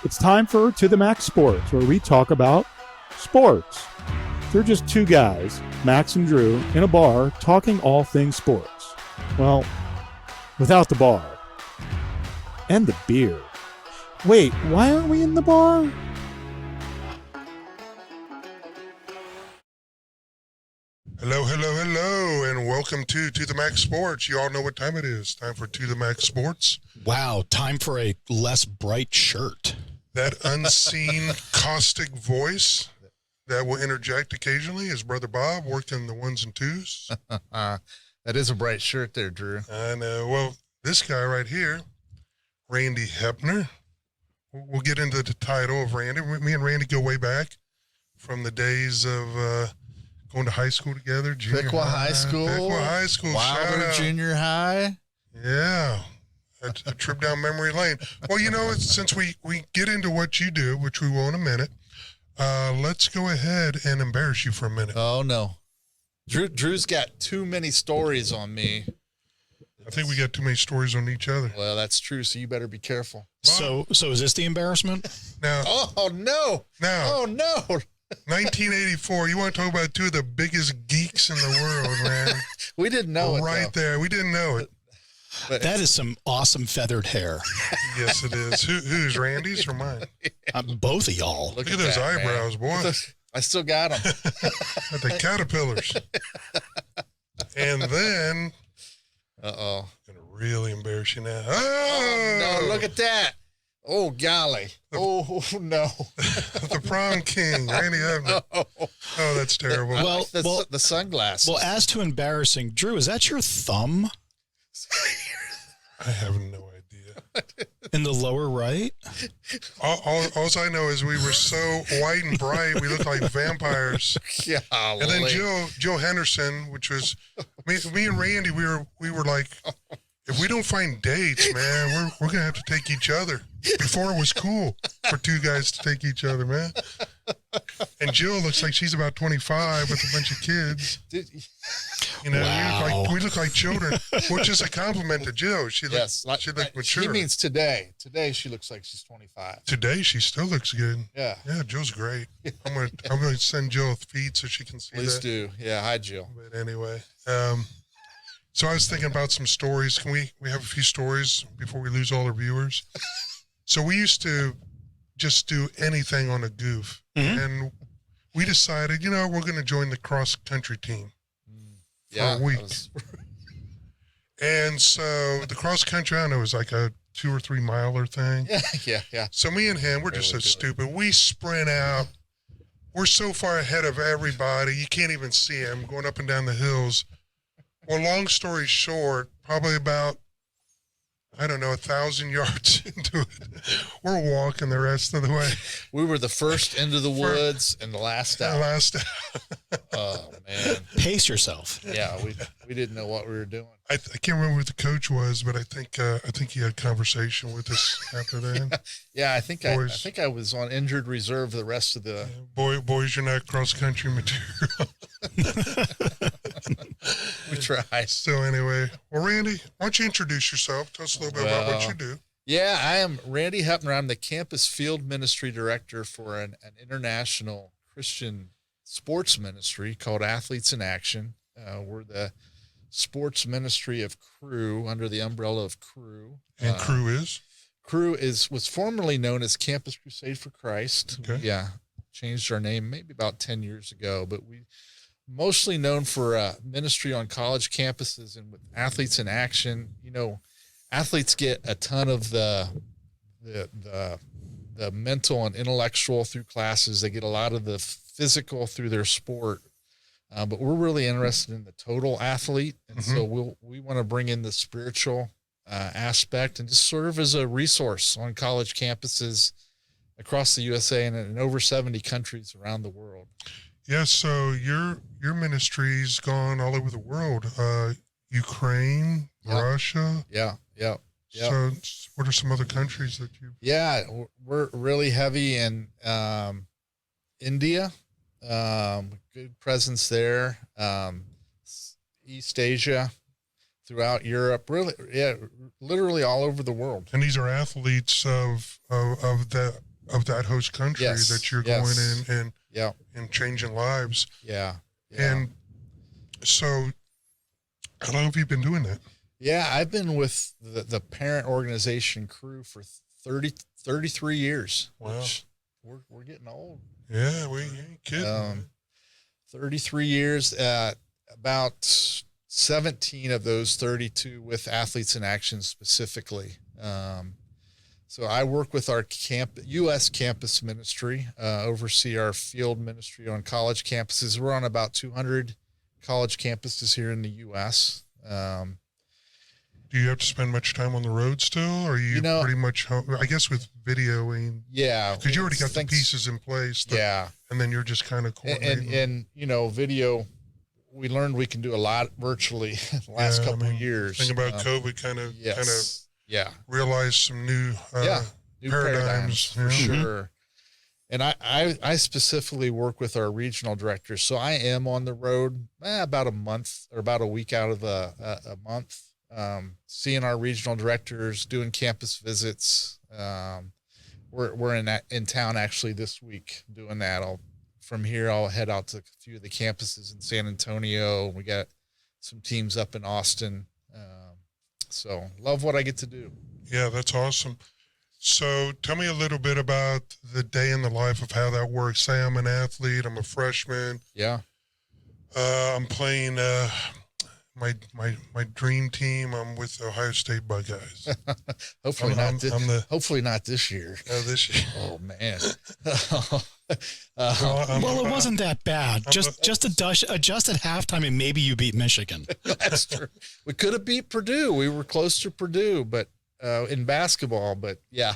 It's time for To the Max Sports, where we talk about sports. They're just two guys, Max and Drew, in a bar talking all things sports. Well, without the bar. And the beer. Wait, why aren't we in the bar? Hello, and welcome to the Max Sports. You all know what time it is. Time for To the Max Sports. Wow, time for a less bright shirt. That unseen caustic voice that will interject occasionally is Brother Bob, working the ones and twos. That is a bright shirt there, Drew. I know. Well, this guy right here, Randy Hepner. We'll get into the title of Randy. Me and Randy go way back from the days of going to high school together. Piqua High School. Piqua High School. Wilder Junior High. Yeah. A trip down memory lane. Well, you know, since we get into what you do, which we will in a minute, let's go ahead and embarrass you for a minute. Oh, no. Drew's got too many stories on me. I think we got too many stories on each other. Well, that's true, so you better be careful. So is this the embarrassment? Now, Oh, no. now, Oh, no. 1984, you want to talk about two of the biggest geeks in the world, man. We didn't know it, Right though. there. We didn't know it. But That is some awesome feathered hair. Yes, it is. Who's Randy's or mine? Both of y'all. Look at those that, eyebrows, man. boy. I still got them. At the caterpillars. And then, Uh-oh. I'm going to really embarrass you now. Oh, no, look at that. Oh, golly. Oh, no. The prom king, Randy Hepner. Oh, that's terrible. Well, The sunglasses. well, as to embarrassing, Drew, is that your thumb I have no idea. in the lower right? All I know is we were so white and bright, we looked like vampires. Golly. And then Joe Henderson, which was me and Randy, we were like, if we don't find dates, man, we're gonna have to take each other. Before it was cool for two guys to take each other, man. And Jill looks like she's about 25 with a bunch of kids. You know, Wow. we look like children, which is a compliment to Jill. She looks mature. She means today. Today she looks like she's 25. Today she still looks good. Yeah. Yeah, Jill's great. I'm gonna send Jill a feed so she can see Please that. do. Yeah. Hi, Jill. But anyway, so I was thinking about some stories. Can we have a few stories before we lose all our viewers? So we used to just do anything on a goof, and we decided, you know, we're going to join the cross country team for a week. And so the cross country, I don't know, was like a 2 or 3 miler thing. Yeah. So me and him, we're just so stupid. We sprint out. We're so far ahead of everybody. You can't even see him going up and down the hills. Well, long story short, probably about, I don't know, 1,000 yards into it, we're walking the rest of the way. We were the first into the woods and the last out. Oh, man. Pace yourself. Yeah, we didn't know what we were doing. I can't remember what the coach was, but I think he had conversation with us after that. Yeah, I think I was on injured reserve the rest of the. Boys, you're not cross country material. We tried. So anyway, well, Randy, why don't you introduce yourself? Tell us a little bit about what you do. Yeah, I am Randy Hepner. I'm the campus field ministry director for an international Christian sports ministry called Athletes in Action. We're the sports ministry of Cru, under the umbrella of Cru. And Cru is? Cru was formerly known as Campus Crusade for Christ. Okay. Yeah, changed our name maybe about 10 years ago, but we mostly known for ministry on college campuses and with Athletes in Action. You know, athletes get a ton of the mental and intellectual through classes. They get a lot of the physical through their sport. But we're really interested in the total athlete. And so we want to bring in the spiritual aspect and just serve as a resource on college campuses across the USA and in over 70 countries around the world. Yeah, so your ministry's gone all over the world. Ukraine, Russia. Yeah. So what are some other countries that you... Yeah, we're really heavy in India, good presence there, East Asia, throughout Europe, really, literally all over the world. And these are athletes of of that host country Yes, that you're yes. going in Yeah. and changing lives. Yeah. And so how long have you been doing that? Yeah, I've been with the parent organization crew for 33 years. Wow. Which we're getting old. Yeah, we ain't kidding. 33 years, about 17 of those 32 with Athletes in Action specifically. So I work with our U.S. campus ministry, oversee our field ministry on college campuses. We're on about 200 college campuses here in the U.S. Do you have to spend much time on the road still? Or are you, pretty much home? I guess with videoing. Yeah. Because you already got the pieces in place. Yeah. And then you're just kind of coordinating. And video, we learned we can do a lot virtually the last couple of years. Think about COVID kind of realized some new paradigms for sure. And I specifically work with our regional directors. So I am on the road about a month or about a week out of a month, seeing our regional directors, doing campus visits. We're in town actually this week doing that. From here, I'll head out to a few of the campuses in San Antonio. We got some teams up in Austin. So love what I get to do. Yeah, that's awesome. So tell me a little bit about the day in the life of how that works. Say I'm an athlete, I'm a freshman. Yeah. I'm playing my dream team. I'm with the Ohio State Buckeyes. Hopefully not this year. This year. Oh man. Well, it wasn't that bad. Just adjust at halftime and maybe you beat Michigan. That's true. We could have beat Purdue. We were close to Purdue, but in basketball. But yeah,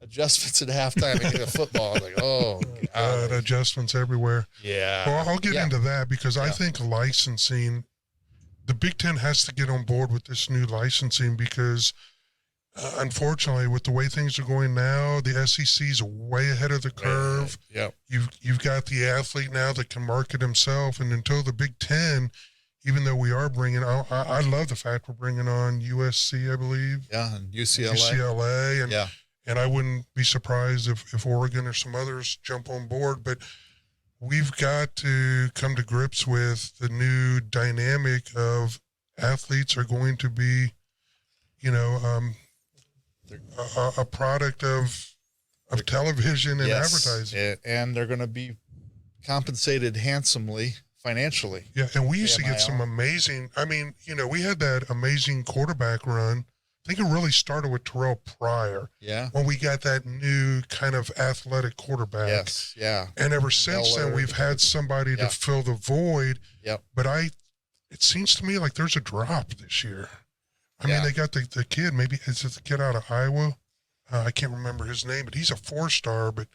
adjustments at halftime in football. Like, oh God, adjustments everywhere. Yeah. Well, I'll get into that because I think licensing. The Big Ten has to get on board with this new licensing because, unfortunately, with the way things are going now, the SEC is way ahead of the curve. Yep. You've got the athlete now that can market himself, and until the Big Ten, even though we are bringing, I love the fact we're bringing on USC, I believe. Yeah, and UCLA. And I wouldn't be surprised if Oregon or some others jump on board, but we've got to come to grips with the new dynamic of athletes are going to be, a product of television and advertising. And they're going to be compensated handsomely financially. Yeah, and we used to get some amazing, we had that amazing quarterback run. I think it really started with Terrell Pryor. Yeah. When we got that new kind of athletic quarterback. Yes. Yeah. And ever since then, we've had somebody to fill the void. Yep. But it seems to me like there's a drop this year. I mean, they got the kid, maybe it's the kid out of Iowa. I can't remember his name, but he's a 4-star. But,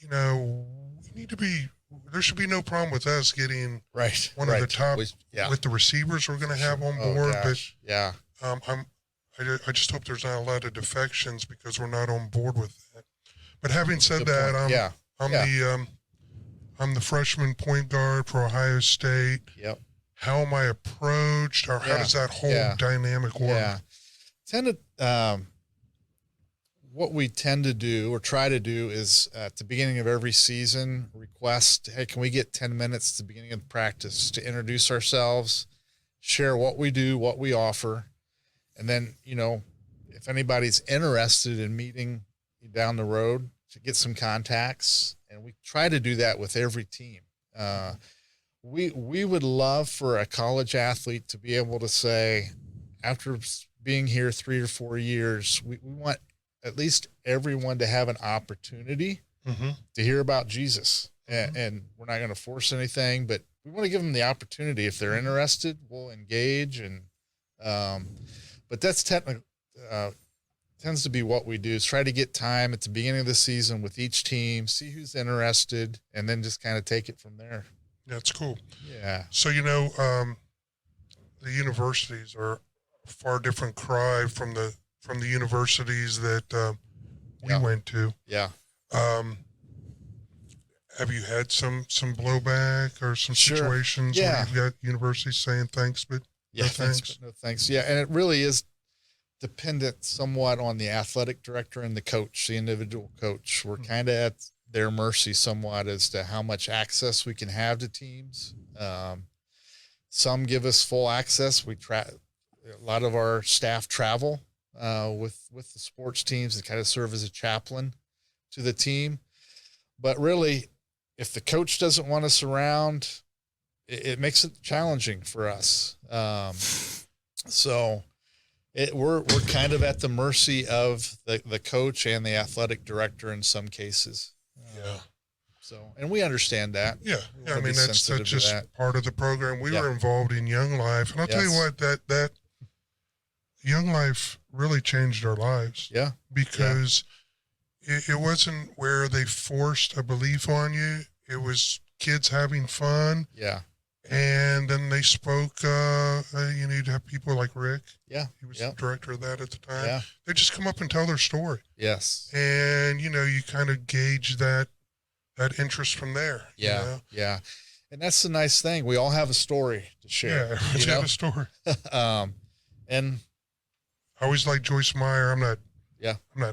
we need to be, there should be no problem with us getting one of the top with the receivers we're going to have on board. Gosh. But I just hope there's not a lot of defections because we're not on board with that. But having said that, I'm the freshman point guard for Ohio State. Yep. How am I approached, or how does that whole dynamic work? Yeah. What we tend to do or try to do is at the beginning of every season request, hey, can we get 10 minutes at the beginning of practice to introduce ourselves, share what we do, what we offer. And then, if anybody's interested in meeting down the road, to get some contacts. And we try to do that with every team. We would love for a college athlete to be able to say, after being here 3 or 4 years, we want at least everyone to have an opportunity to hear about Jesus. And we're not going to force anything, but we want to give them the opportunity. If they're interested, we'll engage. And but that's tends to be what we do, is try to get time at the beginning of the season with each team, see who's interested, and then just kind of take it from there. That's cool. Yeah. So, the universities are a far different cry from the universities that we went to. Yeah. Have you had some blowback or some situations where you've got universities saying thanks, but no thanks? No thanks. Yeah, and it really is dependent somewhat on the athletic director and the coach, the individual coach. We're kind of at their mercy somewhat as to how much access we can have to teams. Some give us full access. A lot of our staff travel with the sports teams and kind of serve as a chaplain to the team. But really, if the coach doesn't want us around, it makes it challenging for us. So we're kind of at the mercy of the coach and the athletic director in some cases. Yeah. So, and we understand that. Yeah. We Yeah. I wanna be mean, that's sensitive to just that. part of the program. We Yeah. were involved in Young Life. And I'll tell you Yes. what, that Young Life really changed our lives. Yeah. Because it wasn't where they forced a belief on you. It was kids having fun. Yeah. And then they spoke, you need to have people like Rick. Yeah. He was Yeah. the director of that at the time. Yeah. They just come up and tell their story. Yes. And, you kind of gauge that interest from there. Yeah. You know? Yeah. And that's the nice thing. We all have a story to share. Yeah. Everyone's got a story. And I always like Joyce Meyer. I'm not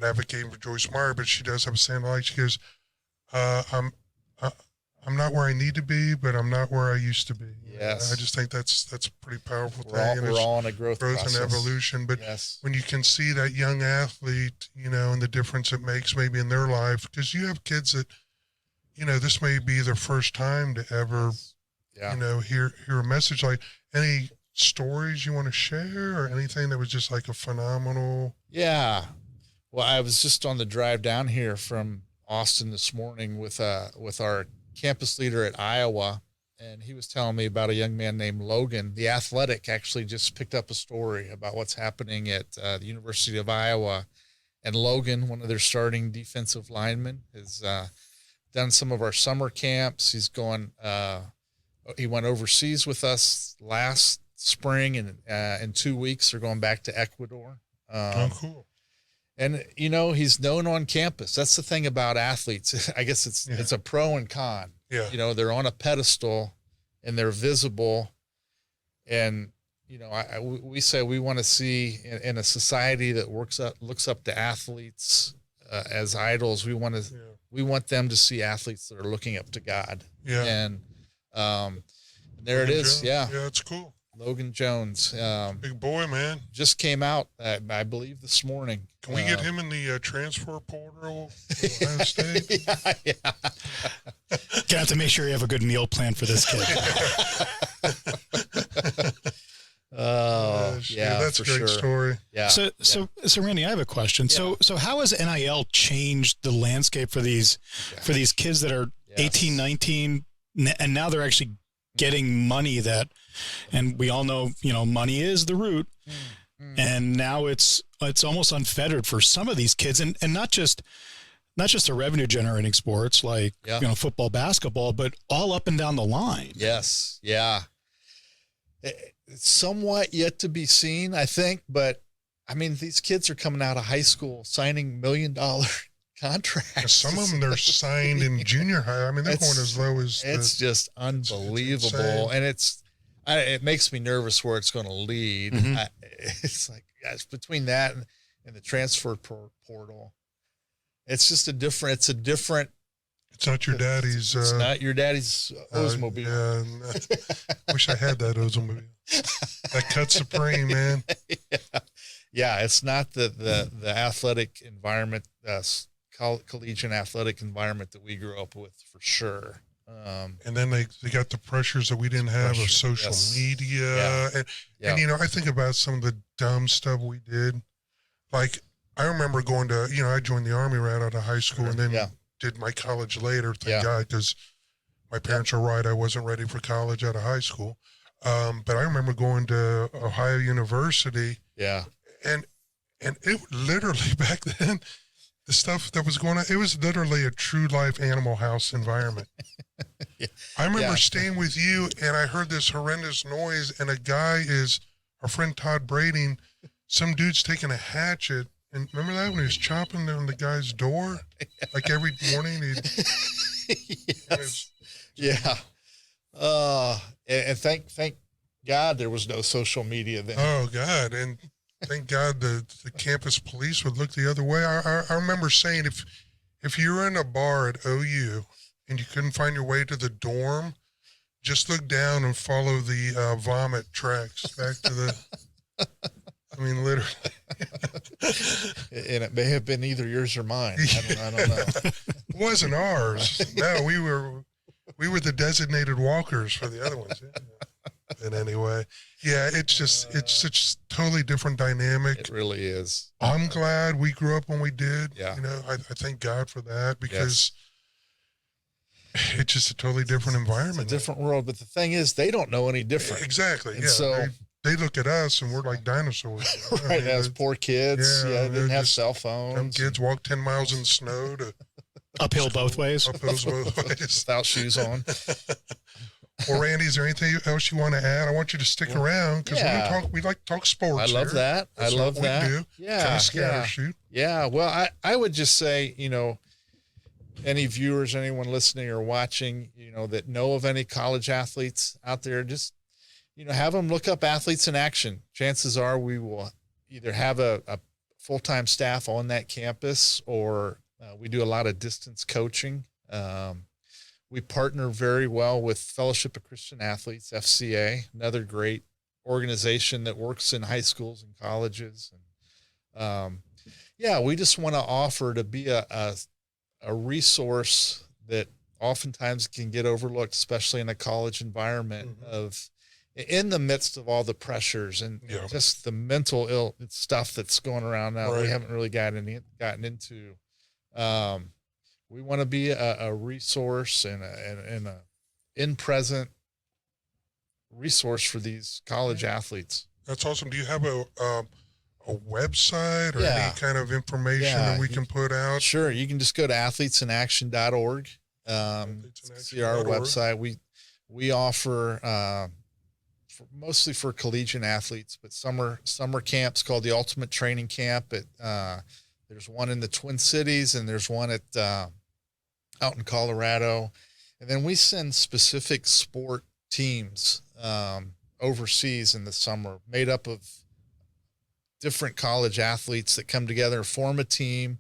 advocating for Joyce Meyer, but she does have a saying like, she goes, I'm not where I need to be, but I'm not where I used to be. Yes. I just think that's a pretty powerful we're all, thing. we're all in a growth process. and evolution. But Yes. when you can see that young athlete, and the difference it makes maybe in their life, because you have kids that, this may be their first time to ever, Yeah. hear a message. Like, any stories you want to share or anything that was just like a phenomenal? Yeah. Well, I was just on the drive down here from Austin this morning with our campus leader at Iowa, and he was telling me about a young man named Logan. The Athletic actually just picked up a story about what's happening at the University of Iowa, and Logan, one of their starting defensive linemen, has done some of our summer camps. He's gone. He went overseas with us last spring, and in 2 weeks they're going back to Ecuador. Cool. And, he's known on campus. That's the thing about athletes. I guess it's a pro and con. Yeah. They're on a pedestal and they're visible. And, we say we want to see in a society that looks up to athletes as idols. We want them to see athletes that are looking up to God. Yeah. And there it is. Jones. Yeah. Yeah, it's cool. Logan Jones. Big boy, man. Just came out, I believe, this morning. Can we get him in the transfer portal for Ohio State? Yeah. Gonna have to make sure you have a good meal plan for this kid. Yeah, that's a great sure. story. Yeah. So Randy, I have a question. Yeah. So how has NIL changed the landscape for these kids that are 18, 19, and now they're actually getting money and we all know, money is the root. And now it's almost unfettered for some of these kids, and not just the revenue generating sports like football, basketball, but all up and down the line. Yes. Yeah. It's somewhat yet to be seen, I think, but I mean, these kids are coming out of high school signing $1 million contracts. Some of them, they're signed in junior high. I mean, they're going as low as it's just unbelievable. It's And it makes me nervous where it's going to lead. Mm-hmm. It's like, gosh, between that and the transfer portal, it's just it's not your daddy's. It's not your daddy's Oldsmobile. Yeah, wish I had that Oldsmobile. That cut supreme, man. Yeah, it's not the athletic environment, collegiate athletic environment that we grew up with, for sure. And then they got the pressures that we didn't have of social media. And I think about some of the dumb stuff we did. Like, I remember going to, I joined the Army right out of high school and then did my college later, thank God, because my parents are right. I wasn't ready for college out of high school. But I remember going to Ohio University. Yeah. And it literally back then, the stuff that was going on, it was literally a true life Animal House environment. I remember staying with you and I heard this horrendous noise and our friend Todd Brading, some dude's taking a hatchet. And remember that when he was chopping on the guy's door? Like every morning Yeah. And thank God there was no social media then. Oh God. And thank God the campus police would look the other way. I remember saying if you were in a bar at OU and you couldn't find your way to the dorm, just look down and follow the vomit tracks back to the. I mean, literally. And it may have been either yours or mine. I don't know. It wasn't ours. No, we were the designated walkers for the other ones. Yeah. And anyway, yeah, it's such totally different dynamic. It really is. I'm glad we grew up when we did. Yeah. You know, I thank God for that because it's just a totally different environment. It's a different world. But the thing is, they don't know any different. Exactly. And yeah. so they look at us and we're like dinosaurs. right, as poor kids. Yeah, Yeah, they didn't have just cell Some phones. kids walk 10 miles in the snow to Uphill both ways. uphills both ways. Without shoes on. Well, Randy, is there anything else you want to add? I want you to stick around because we like to talk sports. I love here. that. That's I love what that. We do. Yeah. Kind of scatter Yeah. shoot. Yeah. Well, I would just say, you know, any viewers, anyone listening or watching, you know, that know of any college athletes out there, just, you know, have them look up Athletes in Action. Chances are we will either have a full-time staff on that campus or we do a lot of distance coaching. We partner very well with Fellowship of Christian Athletes, FCA, another great organization that works in high schools and colleges. And we just want to offer to be a resource that oftentimes can get overlooked, especially in a college environment in the midst of all the pressures and just the mental ill stuff that's going around now. Right. We haven't really gotten into. We want to be a resource and a in-present resource for these college athletes. That's awesome. Do you have a website or any kind of information that we can put out? Sure. You can just go to athletesinaction.org. See our website. We offer mostly for collegiate athletes, but summer camps called the Ultimate Training Camp. There's one in the Twin Cities and there's one out in Colorado. And then we send specific sport teams overseas in the summer, made up of different college athletes that come together, form a team.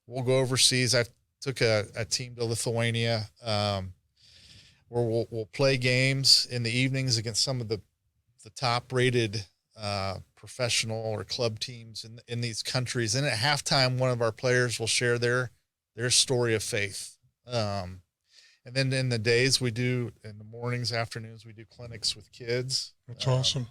We'll go overseas. I took a team to Lithuania where we'll play games in the evenings against some of the top-rated professional or club teams in these countries. And at halftime, one of our players will share their story of faith. And then in the days in the mornings, afternoons, we do clinics with kids. That's awesome.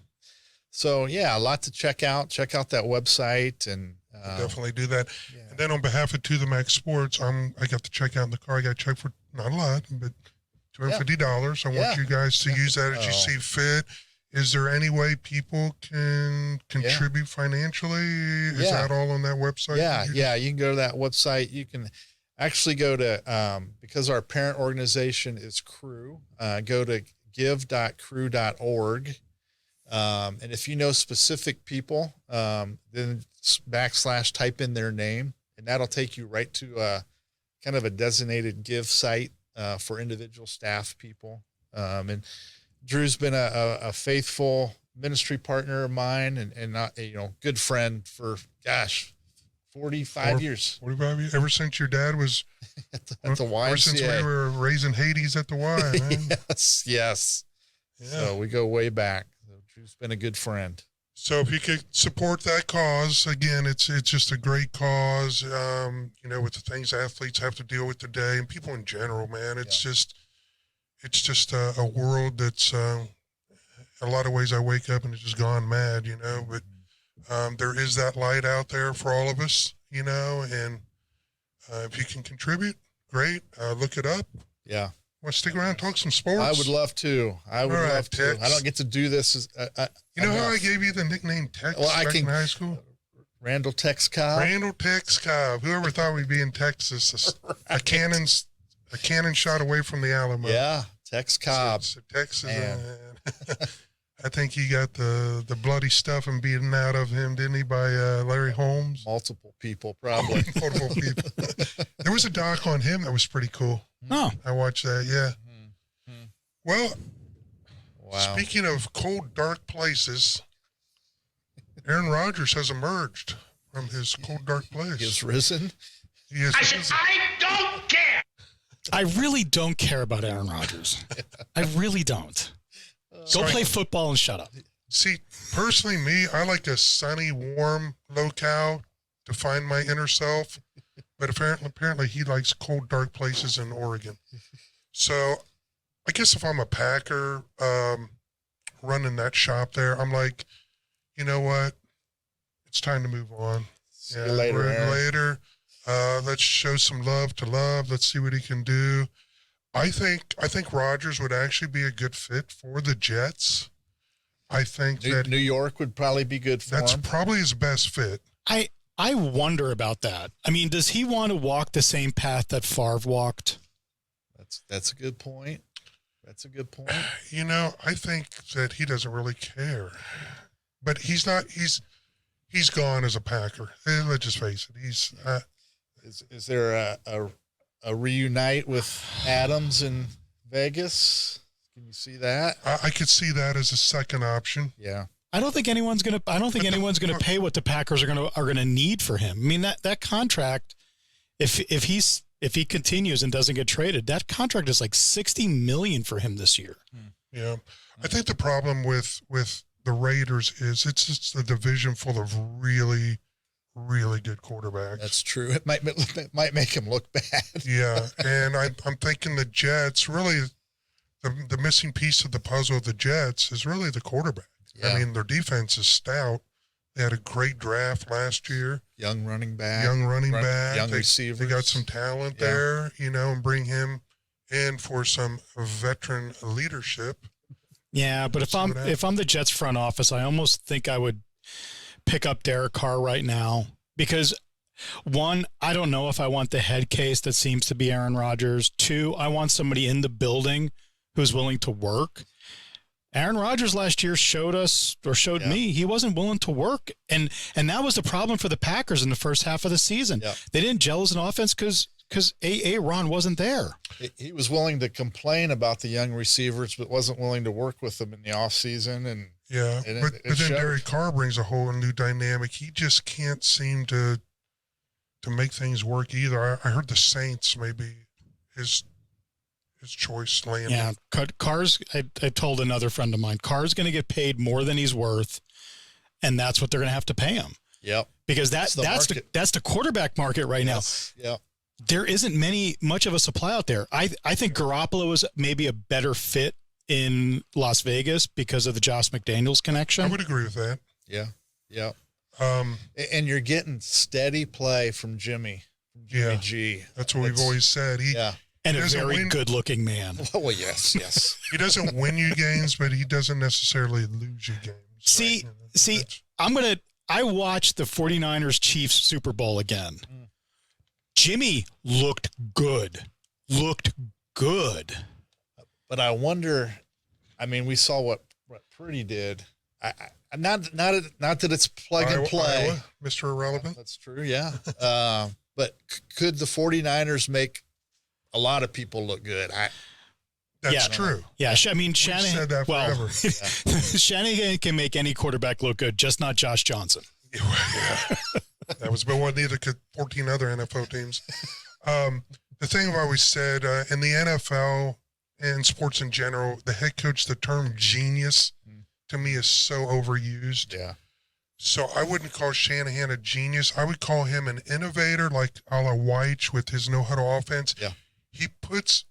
So a lot to check out. Check out that website and definitely do that. Yeah. And then on behalf of To The Max Sports, I got to check out in the car. I got to check for not a lot, but $250. I want you guys to use that as you see fit. Is there any way people can contribute financially? Is that all on that website? Yeah. You can go to that website. You can actually go to, because our parent organization is Crew, go to give.crew.org. And if you know specific people, then / type in their name, and that'll take you right to kind of a designated give site for individual staff people. And Drew's been a faithful ministry partner of mine and good friend for 45 years. 45 years, ever since your dad was at the YMCA. Ever since we were raising Hades at the Y, man. Yes. Yeah. So we go way back. So Drew's been a good friend. So if you could support that cause, again, it's just a great cause. With the things athletes have to deal with today and people in general, man, it's just a world that's a lot of ways I wake up and it's just gone mad, but there is that light out there for all of us, and if you can contribit, great. Look it up. Yeah. Want to stick around and talk some sports? I would love to. I don't get to do this. How I gave you the nickname Tex back in high school? Randall Tex Cobb. Randall Tex Cobb. Whoever thought we'd be in Texas? A cannon shot away from the Alamo. Yeah, Tex Cobb. So Texas. I think he got the bloody stuffing beaten out of him, didn't he, by Larry Holmes? Multiple people, probably. Multiple people. There was a doc on him that was pretty cool. Oh. I watched that, yeah. Mm-hmm. Well, speaking of cold, dark places, Aaron Rodgers has emerged from his cold, dark place. He has risen. He has risen. I don't care. I really don't care about Aaron Rodgers. I really don't. Go play football and shut up. See, personally, me, I like a sunny, warm locale to find my inner self. But apparently he likes cold, dark places in Oregon. So I guess if I'm a Packer running that shop there, I'm like, you know what? It's time to move on. See you later, Aaron. Later. Let's show some love to love. Let's see what he can do. I think Rodgers would actually be a good fit for the Jets. I think that New York would probably be good for that's him. probably his best fit. I wonder about that. I mean, does he want to walk the same path that Favre walked? That's a good point. That's a good point. You know, I think that he doesn't really care. But he's not. He's gone as a Packer. Let's just face it. He's. Is there a reunite with Adams in Vegas? Can you see that? I could see that as a second option. Yeah. I don't think anyone's gonna pay what the Packers are gonna need for him. I mean, that contract, if he continues and doesn't get traded, that contract is like $60 million for him this year. Yeah, I think the problem with the Raiders is it's just a division full of really, really good quarterbacks. That's true. It might make him look bad. Yeah, and I'm thinking the Jets really, the missing piece of the puzzle of the Jets is really the quarterback. Yeah. I mean, their defense is stout. They had a great draft last year. Young running back. Young receivers. They got some talent there, you know, and bring him in for some veteran leadership. Yeah, but if I'm the Jets front office, I almost think I would pick up Derek Carr right now because, one, I don't know if I want the head case that seems to be Aaron Rodgers. Two, I want somebody in the building who's willing to work. Aaron Rodgers last year showed me he wasn't willing to work, and that was the problem for the Packers in the first half of the season. Yeah. They didn't gel as an offense because Ron wasn't there. He was willing to complain about the young receivers, but wasn't willing to work with them in the offseason. And yeah, but then showed. Derek Carr brings a whole new dynamic. He just can't seem to make things work either. I heard the Saints maybe his choice landing. Yeah, Carr's. I told another friend of mine, Carr's going to get paid more than he's worth, and that's what they're going to have to pay him. Yep. Because that's the quarterback market right now. Yep. There isn't much of a supply out there. I think Garoppolo is maybe a better fit in Las Vegas because of the Josh McDaniels connection. I would agree with that. Yeah. Yeah. And you're getting steady play from Jimmy G. That's what we've always said. And a very good-looking man. Oh, yes. He doesn't win you games, but he doesn't necessarily lose you games. I watched the 49ers Chiefs Super Bowl again. Jimmy looked good. But I wonder, I mean, we saw what Purdy did. Not that it's plug and play. Iowa, Mr. Irrelevant. That's true, yeah. But could the 49ers make a lot of people look good? That's true. Yeah, I mean, Shanahan said that forever. Shanahan can make any quarterback look good, just not Josh Johnson. Yeah. That was but one neither could 14 other NFL teams. The thing I've always said in the NFL and sports in general, the head coach, the term genius to me is so overused. Yeah. So I wouldn't call Shanahan a genius. I would call him an innovator, like a la Weich with his no-huddle offense. Yeah. He puts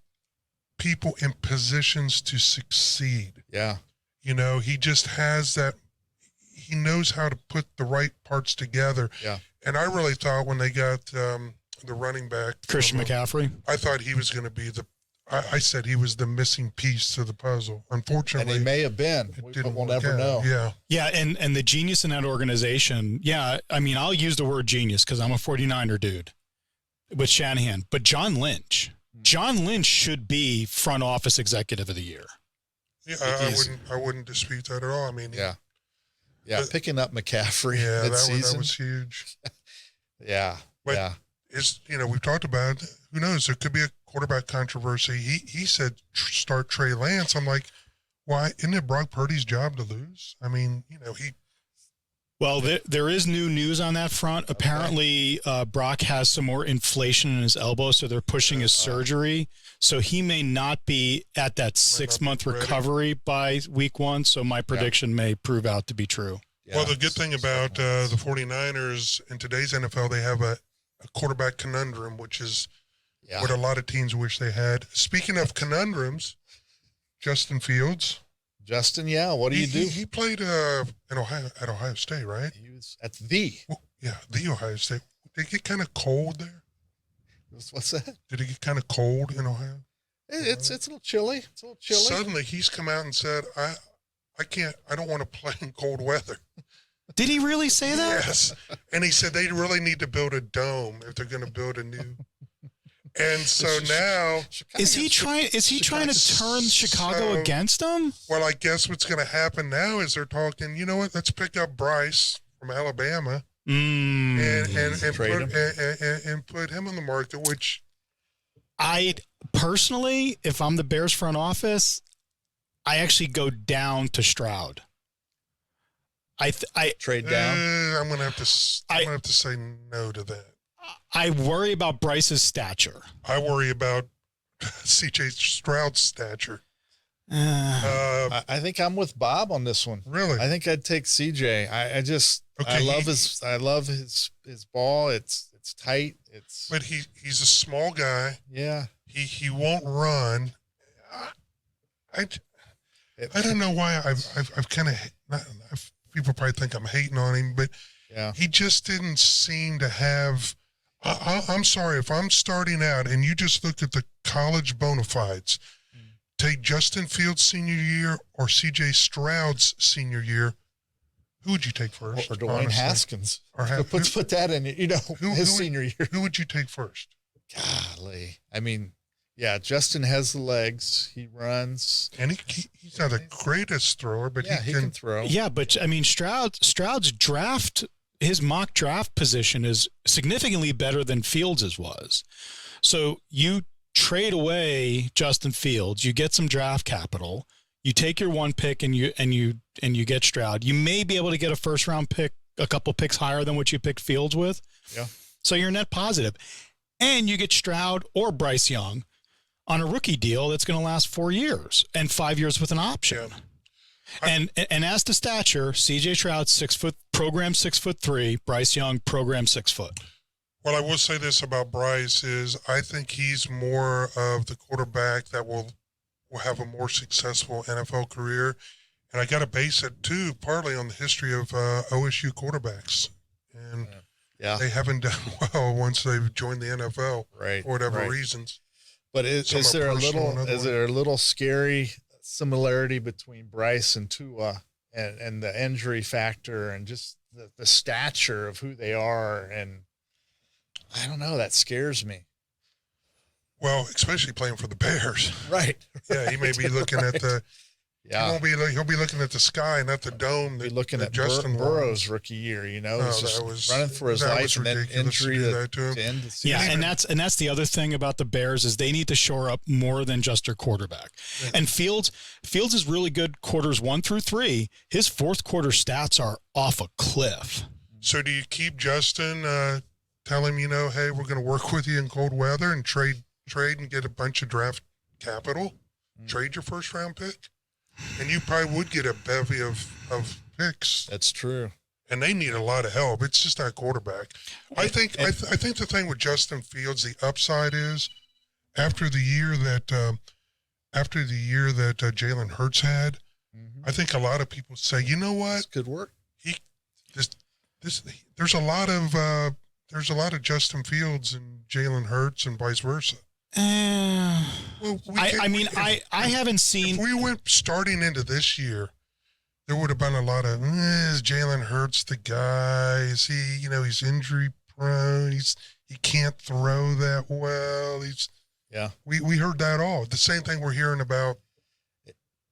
people in positions to succeed. Yeah. You know, he just has that. He knows how to put the right parts together. Yeah. And I really thought when they got the running back, Christian McCaffrey, I thought he was going to be I said he was the missing piece to the puzzle. Unfortunately. And he may have been. We'll never know. Yeah. Yeah, and the genius in that organization, yeah, I mean, I'll use the word genius because I'm a 49er dude with Shanahan. But John Lynch should be front office executive of the year. Yeah, I wouldn't dispute that at all. I mean, yeah, picking up McCaffrey. Yeah, mid-season. that was huge. Yeah, but yeah. We've talked about it. Who knows? There could be a quarterback controversy. He said start Trey Lance. I'm like, why? Isn't it Brock Purdy's job to lose? I mean, Well, there is new news on that front. Apparently, Brock has some more inflation in his elbow, so they're pushing his surgery. So he may not be at that 6-month recovery by week 1. So my prediction may prove out to be true. Yeah, well, the good thing about the 49ers in today's NFL, they have a quarterback conundrum, which is what a lot of teams wish they had. Speaking of conundrums, Justin Fields. Justin, what do you do? He played at Ohio State, right? He was at the Ohio State. Did it get kind of cold there? What's that? Did it get kind of cold in Ohio? It's a little chilly. It's a little chilly. Suddenly, he's come out and said, I don't want to play in cold weather. Did he really say that? Yes. And he said they really need to build a dome if they're going to build a new. And so now, is he trying to turn Chicago against them? Well, I guess what's going to happen now is they're talking, you know what, let's pick up Bryce from Alabama and put him on the market, which I personally, if I'm the Bears front office, I actually go down to Stroud. I trade down. I'm going to have to say no to that. I worry about Bryce's stature. I worry about C.J. Stroud's stature. I think I'm with Bob on this one. Really? I think I'd take C.J. I love his ball. It's tight. But he's a small guy. Yeah. He won't run. I don't know why I've kind of people probably think I'm hating on him, but he just didn't seem to have. I'm sorry if I'm starting out and you just look at the college bona fides. Take Justin Fields' senior year or C.J. Stroud's senior year. Who would you take first? Or Dwayne Haskins. Or put that in. His senior year. Who would you take first? Golly, I mean. Yeah, Justin has the legs. He runs. And he's not the greatest thrower, but he can throw. Yeah, but I mean, Stroud's draft, his mock draft position is significantly better than Fields's was. So you trade away Justin Fields, you get some draft capital, you take your 1 pick and you get Stroud. You may be able to get a first round pick, a couple picks higher than what you picked Fields with. Yeah. So you're net positive. And you get Stroud or Bryce Young on a rookie deal that's going to last 4 years and 5 years with an option. Yeah. And as to stature, C.J. Stroud, 6 foot, program 6'3", Bryce Young, program 6 foot. Well, I will say this about Bryce is I think he's more of the quarterback that will have a more successful NFL career. And I got to base it, too, partly on the history of OSU quarterbacks. And they haven't done well once they've joined the NFL for whatever reasons. But is there a little scary similarity between Bryce and Tua and the injury factor and just the stature of who they are? And I don't know, that scares me. Well, especially playing for the Bears. Right. Yeah, he may be looking at the he'll be looking at the sky, not the dome. Be looking at Justin Burrow's rookie year, was running for his life and then injury to end the season. Yeah, and that's the other thing about the Bears is they need to shore up more than just their quarterback. Yeah. And Fields is really good quarters 1 through 3. His fourth quarter stats are off a cliff. So do you keep Justin, tell him, hey, we're going to work with you in cold weather and trade and get a bunch of draft capital, trade your first round pick? And you probably would get a bevy of picks. That's true. And they need a lot of help. It's just that quarterback. I think the thing with Justin Fields, the upside is after the year that Jalen Hurts had, I think a lot of people say, you know what? That's good work. There's a lot of Justin Fields and Jalen Hurts and vice versa. Well, I haven't seen. If we went starting into this year, there would have been a lot of, is Jalen Hurts the guy? Is he, he's injury prone. He can't throw that well. We heard that all. The same thing we're hearing about.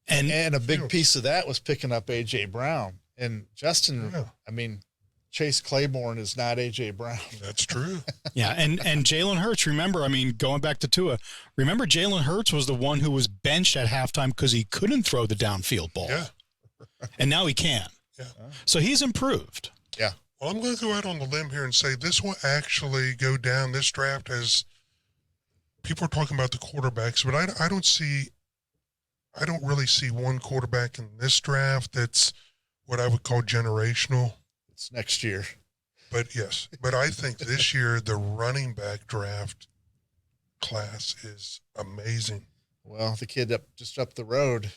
And a big piece of that was picking up A.J. Brown. And Justin, Chase Claiborne is not A.J. Brown. That's true. Yeah, and Jalen Hurts, remember, going back to Tua, remember Jalen Hurts was the one who was benched at halftime because he couldn't throw the downfield ball. Yeah. And now he can. Yeah. So he's improved. Yeah. Well, I'm going to go out on the limb here and say this will actually go down this draft as people are talking about the quarterbacks, but I don't really see one quarterback in this draft that's what I would call generational. It's next year. But yes, but I think this year the running back draft class is amazing. Well, the kid just up the road,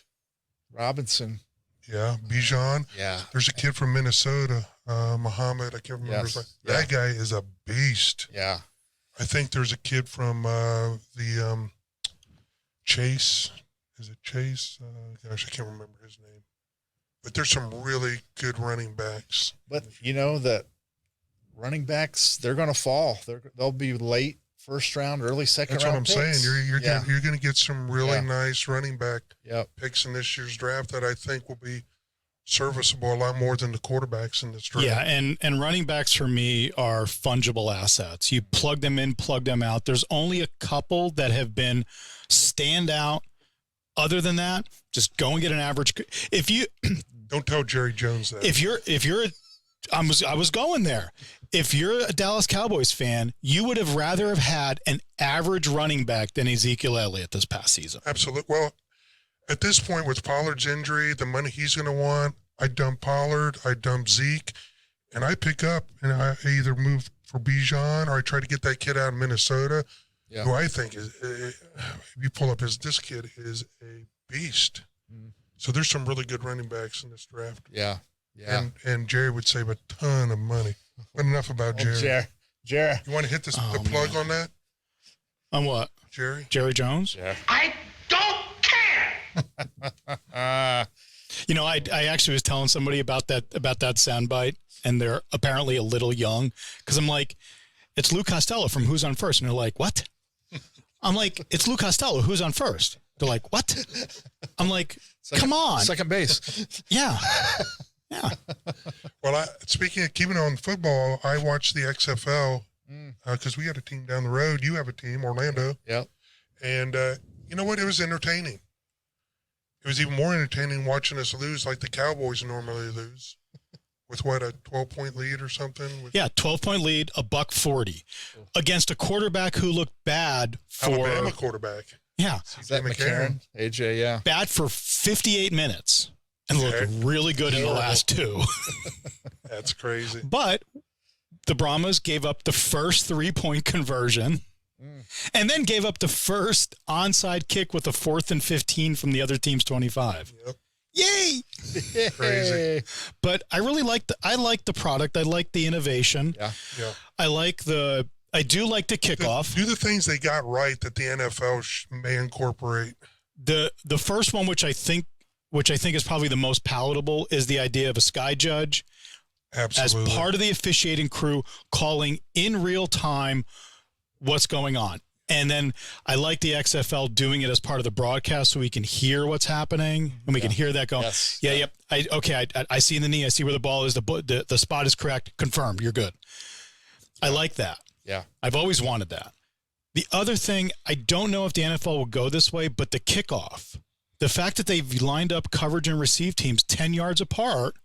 Robinson. Yeah, Bijan. Yeah. There's a kid from Minnesota, Muhammad. I can't remember his name. That guy is a beast. Yeah. I think there's a kid from the Chase. Is it Chase? Gosh, I can't remember his name. But there's some really good running backs. But you know that running backs, they're going to fall. They'll be late first round, early second That's round. That's what I'm picks. saying. You're going to get some really nice running back Yep. picks in this year's draft that I think will be serviceable a lot more than the quarterbacks in this draft. Yeah, and running backs for me are fungible assets. You plug them in, plug them out. There's only a couple that have been standout. Other than that, just go and get an average. If you don't tell Jerry Jones that. I was going there. If you're a Dallas Cowboys fan, you would have rather have had an average running back than Ezekiel Elliott this past season. Absolutely. Well, at this point with Pollard's injury, the money he's going to want, I dump Pollard, I dump Zeke, and I pick up and I either move for Bijan or I try to get that kid out of Minnesota, who I think is, if you pull up this kid is a beast. Mm. So there's some really good running backs in this draft. Yeah. Yeah. And Jerry would save a ton of money. But enough about Jerry. Jerry. You want to hit the plug on that? On what? Jerry Jones? Yeah. I don't care. You know, I actually was telling somebody about that soundbite, and they're apparently a little young because I'm like, it's Lou Costello from Who's on First, and they're like, what? I'm like, it's Lou Costello. Who's on first? They're like, what? I'm like, come on. Second base. Yeah. Yeah. Well, speaking of keeping on football, I watched the XFL because we had a team down the road. You have a team, Orlando. Yep. And you know what? It was entertaining. It was even more entertaining watching us lose like the Cowboys normally lose. With what, a 12-point lead or something? Yeah, 12-point lead, $140 against a quarterback who looked bad for Alabama quarterback. Yeah, Is that McCarron? AJ, yeah. Bad for 58 minutes and looked really good in the last two. That's crazy. But the Brahmas gave up the first 3-point conversion and then gave up the first onside kick with a 4th and 15 from the other team's 25. Yep. Yay! Crazy. But I really like the product. I like the innovation. Yeah. Yeah. I do like the kickoff. Do the things they got right that the NFL may incorporate. The first one, which I think is probably the most palatable, is the idea of a sky judge Absolutely. as part of the officiating crew calling in real time what's going on. And then I like the XFL doing it as part of the broadcast so we can hear what's happening and we can hear that going. Yes. Yeah, yep. I see the knee. I see where the ball is. The spot is correct. Confirmed. You're good. I like that. Yeah. I've always wanted that. The other thing, I don't know if the NFL will go this way, but the kickoff, the fact that they've lined up coverage and receive teams 10 yards apart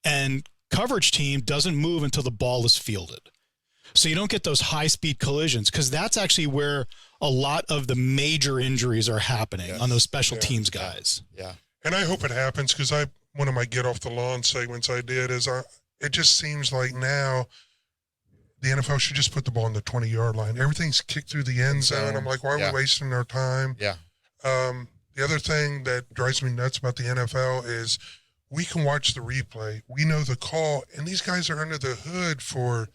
and coverage team doesn't move until the ball is fielded. So you don't get those high-speed collisions because that's actually where a lot of the major injuries are happening on those special teams guys. Yeah. And I hope it happens because one of my get off the lawn segments I did is it just seems like now the NFL should just put the ball on the 20-yard line. Everything's kicked through the end zone. I'm like, why are we wasting our time? Yeah. The other thing that drives me nuts about the NFL is we can watch the replay. We know the call, and these guys are under the hood for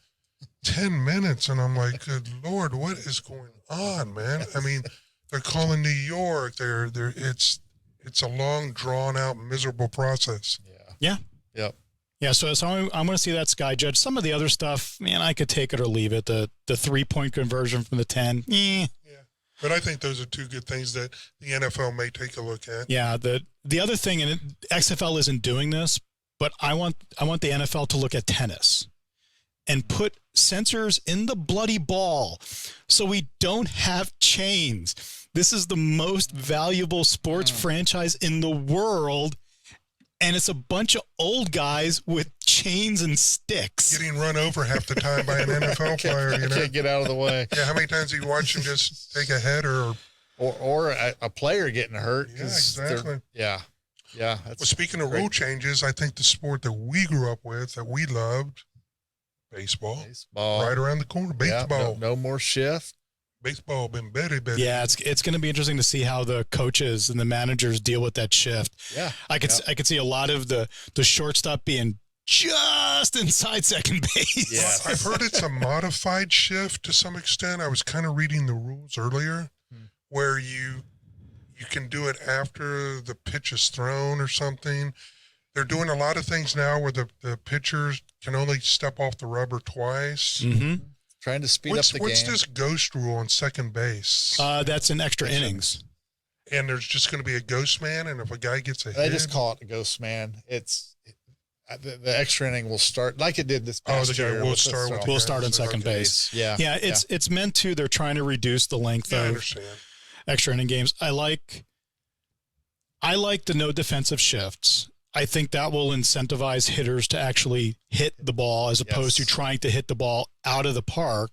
10 minutes, and I'm like, good Lord, what is going on, man? I mean, they're calling New York. It's a long, drawn-out, miserable process. Yeah. Yep. Yeah, so I'm going to see that sky judge. Some of the other stuff, man, I could take it or leave it. The 3-point conversion from the 10. Yeah. But I think those are two good things that the NFL may take a look at. Yeah, the other thing, and XFL isn't doing this, but I want the NFL to look at tennis and put sensors in the bloody ball so we don't have chains. This is the most valuable sports franchise in the world, and it's a bunch of old guys with chains and sticks. Getting run over half the time by an NFL player, you know. Can't get out of the way. Yeah, how many times have you watched him just take a header? Or a player getting hurt. Yeah, exactly. Yeah. Yeah. Well, speaking of rule changes, I think the sport that we grew up with, that we loved, baseball. Right around the corner. Baseball. No more shift. Baseball been better. Yeah, it's going to be interesting to see how the coaches and the managers deal with that shift. Yeah. I could see a lot of the shortstop being just inside second base. Yes. I've heard it's a modified shift to some extent. I was kind of reading the rules earlier where you can do it after the pitch is thrown or something. They're doing a lot of things now where the pitchers can only step off the rubber twice. Mm-hmm. Trying to speed up the game. What's this ghost rule on second base? That's in extra innings. And there's just going to be a ghost man, and if a guy gets a hit. They just call it a ghost man. The extra inning will start like it did this past year. We'll start on second base. Yeah. It's meant to. They're trying to reduce the length of extra inning games. I like the no defensive shifts. I think that will incentivize hitters to actually hit the ball as opposed to trying to hit the ball out of the park,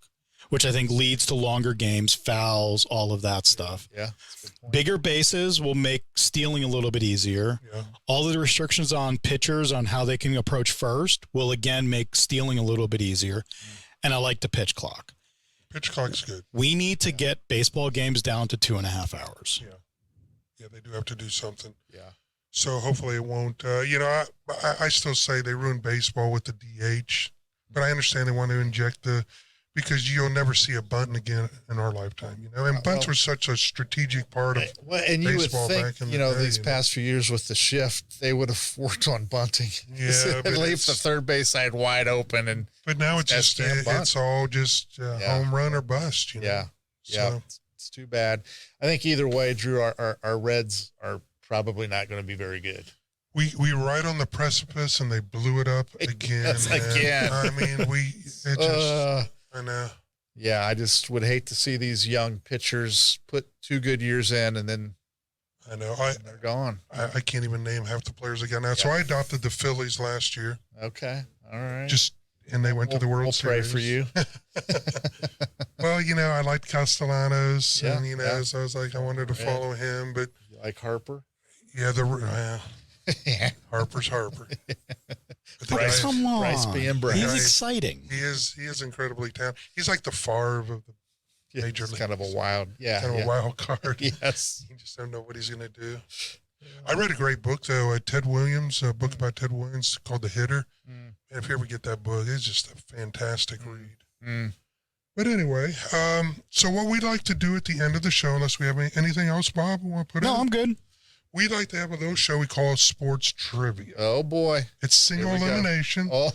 which I think leads to longer games, fouls, all of that stuff. Yeah. That's a good point. Bigger bases will make stealing a little bit easier. Yeah. All of the restrictions on pitchers on how they can approach first will, again, make stealing a little bit easier. And I like the pitch clock. Pitch clock's good. We need to get baseball games down to 2.5 hours. Yeah. Yeah, they do have to do something. Yeah. So hopefully it won't. I still say they ruined baseball with the DH, but I understand they want to inject because you'll never see a bunt again in our lifetime, you know. And bunts were such a strategic part of and you would baseball think, back in the day, these past few years with the shift, they would have worked on bunting. Yeah, but leave the third base side wide open, but now it's just it's all just home run or bust, you know. Yeah, yeah, it's too bad. I think either way, Drew, our Reds are probably not going to be very good. We were right on the precipice, and they blew it up again. Again. I mean, I know. Yeah, I just would hate to see these young pitchers put 2 good years in, and then I know they're gone. I can't even name half the players again now. So I adopted the Phillies last year. Okay, all right. And they went to the World Series. We'll pray for you. Well, I liked Castellanos, and so I was like, I wanted to follow him, but you like Harper? Yeah, Harper's Harper. Come on, Bryce being Bryce. He's exciting. He is incredibly talented. He's like the Favre of the major league. Kind of a wild, a wild card. Yes, you just don't know what he's going to do. I read a great book though, Ted Williams, a book about Ted Williams called The Hitter. And if you ever get that book, it's just a fantastic read. But anyway, so what we'd like to do at the end of the show, unless we have anything else, Bob, we want to put in? No, I'm good. We like to have a little show we call sports trivia. Oh, boy. It's single elimination. Oh.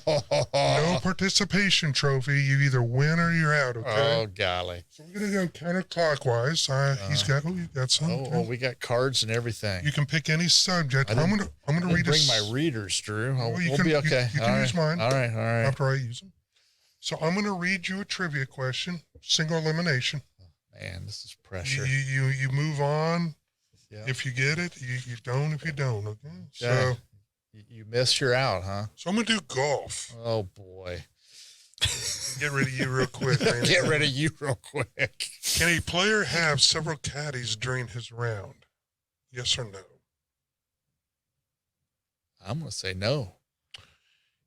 No participation trophy. You either win or you're out, okay? Oh, golly. So we're going to go counterclockwise. You got some. Oh, we got cards and everything. You can pick any subject. I'm going to read bring my readers, Drew. We'll be okay. You can use mine. All right. After I use them. So I'm going to read you a trivia question, single elimination. Man, this is pressure. You move on. Yeah. If you get it, you don't. If you don't, okay. So you miss, you're out, huh? So I'm gonna do golf. Oh boy. Get rid of you real quick, man. Get rid of you real quick. Can a player have several caddies during his round? Yes or no? I'm gonna say no.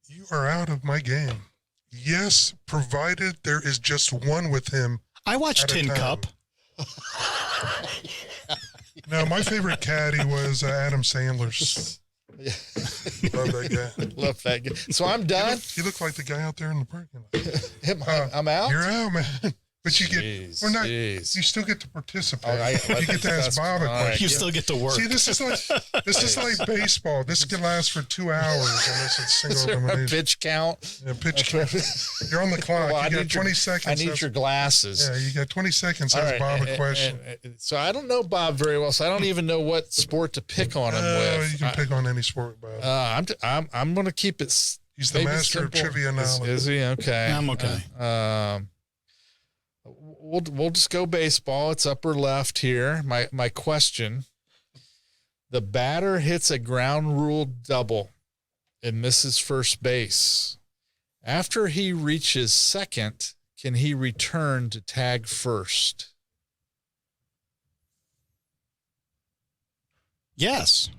You are out of my game. Yes, provided there is just one with him. I watched Tin Cup. No, my favorite caddy was Adam Sandler's. Yeah. Love that guy. Love that guy. So I'm done. He looked like the guy out there in the parking lot. I'm out. You're out, man. But you Jeez, you still get to participate. You get to ask Bob a question. You still get to work. See, this is like baseball. This could last for 2 hours unless it's single elimination. Pitch count. Yeah, pitch count. You're on the clock. Well, you got 20 seconds. I need your glasses. Yeah, you got 20 seconds to ask Bob a question. So I don't know Bob very well, so I don't even know what sport to pick on him with. You can pick on any sport, Bob. I'm going to keep it. He's the master simple. of trivia knowledge. Is he? Okay. I'm okay. We'll just go baseball. It's upper left here. My question. The batter hits a ground rule double and misses first base. After he reaches second, can he return to tag first? Yes.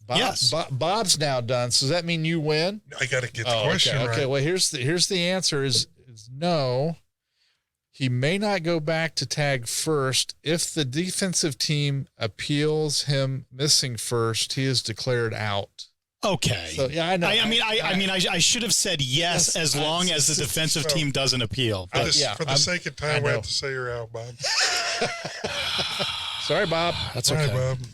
Yes. Bob's now done. So does that mean you win? I got to get the question right. Okay. Well, here's the answer is no. He may not go back to tag first. If the defensive team appeals him missing first, he is declared out. Okay. So yeah, I know. I should have said yes as long as the defensive team doesn't appeal. For But the sake of time, we have to say you're out, Bob. Sorry, Bob. That's All okay. right, Bob.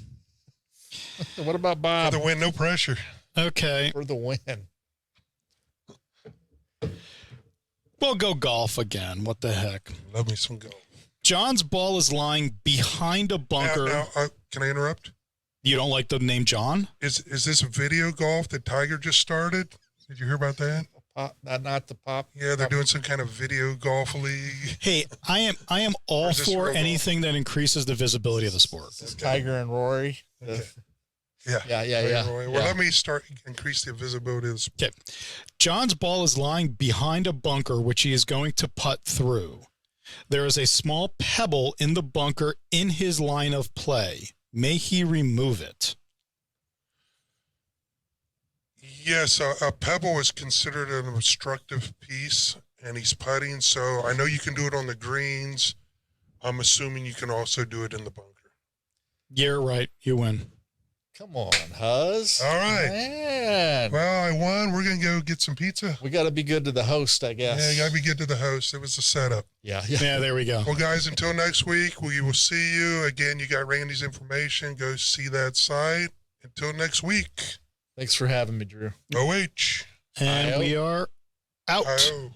What about Bob? For the win, no pressure. Okay. For the win. We'll go golf again. What the heck? Love me some golf. John's ball is lying behind a bunker. Now, can I interrupt? You don't like the name John? Is this a video golf that Tiger just started? Did you hear about that? Not the pop. Yeah, they're doing some kind of video golf league. Hey, I am all Or is this for real golf? anything that increases the visibility of the sport. Tiger and Rory. Okay. Yeah. Well, let me increase the visibility of the sport. Okay. John's ball is lying behind a bunker, which he is going to putt through. There is a small pebble in the bunker in his line of play. May he remove it? Yes, a pebble is considered an obstructive piece, and he's putting. So I know you can do it on the greens. I'm assuming you can also do it in the bunker. You're right. You win. Come on, Huz. All right. Man. Well, I won. We're going to go get some pizza. We got to be good to the host, I guess. Yeah, you got to be good to the host. It was a setup. Yeah. Yeah, there we go. Well, guys, until next week, we will see you. Again, you got Randy's information. Go see that site. Until next week. Thanks for having me, Drew. OH. And we are out. I-O.